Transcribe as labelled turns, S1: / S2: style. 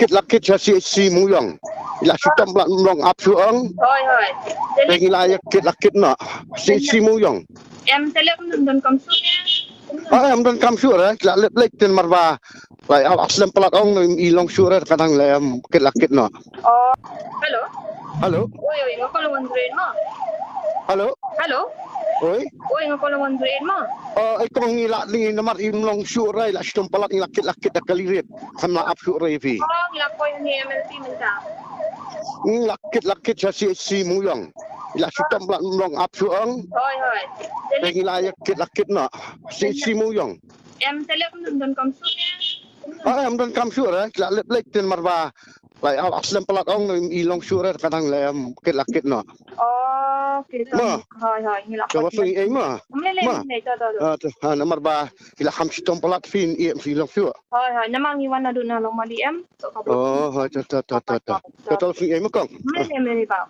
S1: Lakit si muyang. Ila sutam plat mlong apsuang.
S2: Rồi.
S1: Pengi lakit na. Si muyang.
S2: Em sẽ lên đồn công suất nha.
S1: Em don kam sure la lek ten marba. Lai aslam plat ong ilong sure kadang lem lakit na.
S2: Hello.
S1: Halo.
S2: Oi, ngakalawan drain mo.
S1: Halo.
S2: Hello.
S1: Oi.
S2: Oi, ngakalawan drain mo.
S1: Ikong nila ni namar imlong sure la sutam plat lakit da kalirit. Sama apsure fi.
S2: Ngilak ni MLP minta.
S1: Lakit si muyang. Ila sutam plat mlong apsuang.
S2: Rồi.
S1: Pengi lakit na. Si muyang.
S2: Em sẽ lên đồn công suất nha.
S1: Em don kam sure la lek ten marba. Lai aslam plat ong ilong sure kadang lem lakit na.
S2: Rồi, ngilak
S1: Coba sing ai ma.
S2: Lên cho.
S1: Nomor ba ila 50 plat fin ilong sure.
S2: Rồi, namang iwan na doon na lang mali em.
S1: Ta. Betul sing ai ma kong.
S2: Lên bảo.